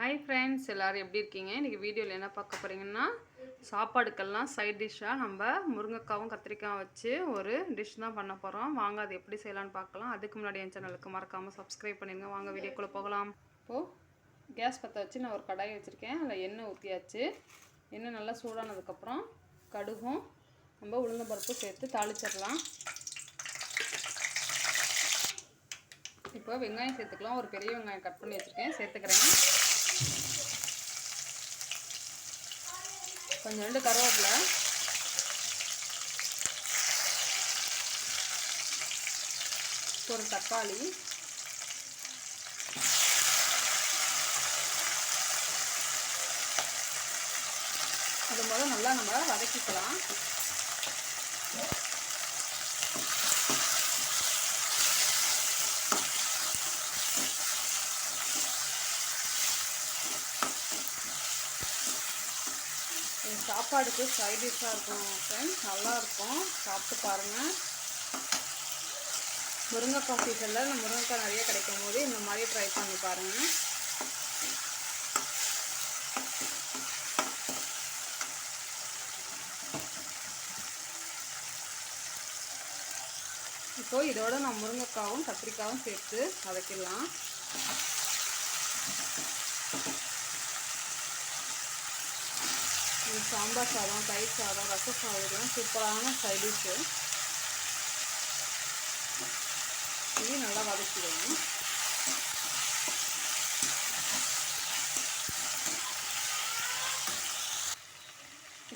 Hi friends, எல்லோரும் எப்படி இருக்கீங்க? இன்றைக்கி வீடியோவில் என்ன பார்க்க போகிறீங்கன்னா, சாப்பாடுக்கெல்லாம் சைட் டிஷ்ஷாக நம்ம முருங்கைக்காவும் கத்திரிக்காயும் வச்சு ஒரு டிஷ் தான் பண்ண போகிறோம். வாங்க அது எப்படி செய்யலான்னு பார்க்கலாம். அதுக்கு முன்னாடி என் சேனலுக்கு மறக்காமல் சப்ஸ்கிரைப் பண்ணிடுங்க. வாங்க வீடியோக்குள்ளே போகலாம். இப்போது கேஸ் பற்ற வச்சு நான் ஒரு கடாய் வச்சுருக்கேன். அதில் எண்ணெய் ஊற்றியாச்சு. எண்ணெய் நல்லா சூடானதுக்கப்புறம் கடுகும் நம்ம உளுந்தம்பருப்பு சேர்த்து தாளிச்சிடலாம். இப்போ வெங்காயம் சேர்த்துக்கலாம். ஒரு பெரிய வெங்காயம் கட் பண்ணி வச்சுருக்கேன், சேர்த்துக்கிறேன். கொஞ்சோண்டு கருவேப்பிலை, ஒரு தக்காளி, அது முதல்ல நல்லா நம்ம வதக்கிக்கலாம். சாப்பாடுக்கு சைட் டிஷ்ஷாக இருக்கும் ஃப்ரெண்ட்ஸ், நல்லாயிருக்கும், சாப்பிட்டு பாருங்கள். முருங்கைக்காய் சீசனில் இந்த முருங்கைக்காய் நிறைய கிடைக்கும் போது இந்த மாதிரி ட்ரை பண்ணி பாருங்கள். இப்போது இதோட நான் முருங்கைக்காவும் கத்திரிக்காயும் சேர்த்து வதக்கிடலாம். சாம்பார் சாதம், தயிர் சாதம், ரச சாதம் சூப்பரான சைட் டிஷ்ஷு. இது நல்லா வதக்கிடுவோம்.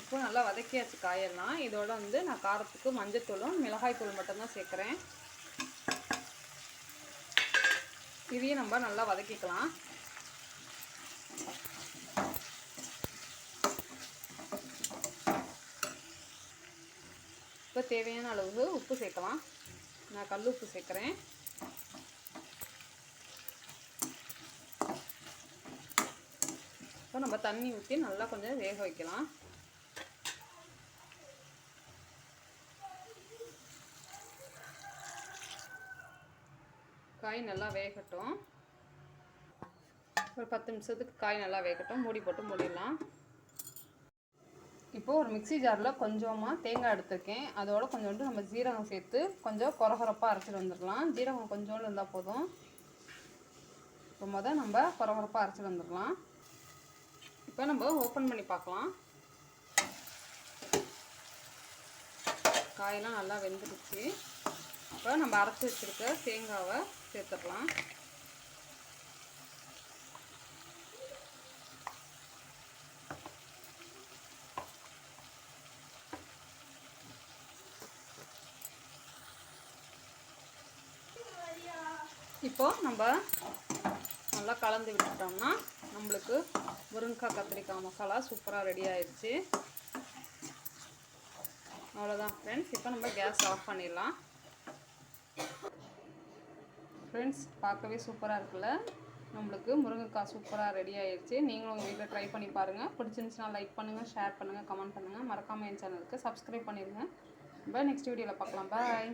இப்போ நல்லா வதக்கியாச்சு காயெல்லாம். இதோட நான் காரத்துக்கு மஞ்சத்தூளும் மிளகாய் தூள் மட்டும்தான் சேர்க்குறேன். இதையும் நம்ம நல்லா வதக்கிக்கலாம். இப்போ தேவையான அளவு உப்பு சேர்க்கலாம். நான் கல் உப்பு சேர்க்குறேன். இப்போ நம்ம தண்ணி ஊற்றி நல்லா கொஞ்சம் வேக வைக்கலாம். காய் நல்லா வேகட்டும். ஒரு 10 நிமிஷத்துக்கு காய் நல்லா வேகட்டும். மூடி போட்டு மூடிடலாம். இப்போது ஒரு மிக்ஸி ஜாரில் கொஞ்சமாக தேங்காய் எடுத்துருக்கேன். அதோட கொஞ்சோண்டு நம்ம ஜீரகம் சேர்த்து கொஞ்சம் கொரகொரப்பாக அரைச்சிட்டு வந்துடலாம். ஜீரகம் கொஞ்சோண்டு இருந்தால் போதும். இப்போ நம்ம கொரகொரப்பாக அரைச்சிட்டு வந்துடலாம். இப்போ நம்ம ஓப்பன் பண்ணி பார்க்கலாம். காயெல்லாம் நல்லா வெந்துடுச்சு. இப்போ நம்ம அரைச்சி வச்சுருக்க தேங்காவை சேர்த்துடலாம். இப்போது நம்ம நல்லா கலந்து விட்டுட்டோம்னா நம்மளுக்கு முருங்கைக்காய் கத்திரிக்காய் மசாலா சூப்பராக ரெடி ஆயிடுச்சு. அவ்வளோதான் ஃப்ரெண்ட்ஸ். இப்போ நம்ம கேஸ் ஆஃப் பண்ணிடலாம். ஃப்ரெண்ட்ஸ், பார்க்கவே சூப்பராக இருக்குல்ல? நம்மளுக்கு முருங்கைக்காய் சூப்பராக ரெடி ஆயிடுச்சு. நீங்களும் உங்கள் வீட்டில் ட்ரை பண்ணி பாருங்கள். பிடிச்சிருந்துச்சுன்னா லைக் பண்ணுங்கள், ஷேர் பண்ணுங்கள், கமெண்ட் பண்ணுங்கள். மறக்காமல் என் சேனலுக்கு சப்ஸ்கிரைப் பண்ணிடுங்க. இப்போ நெக்ஸ்ட் வீடியோவில் பார்க்கலாம். பாய்.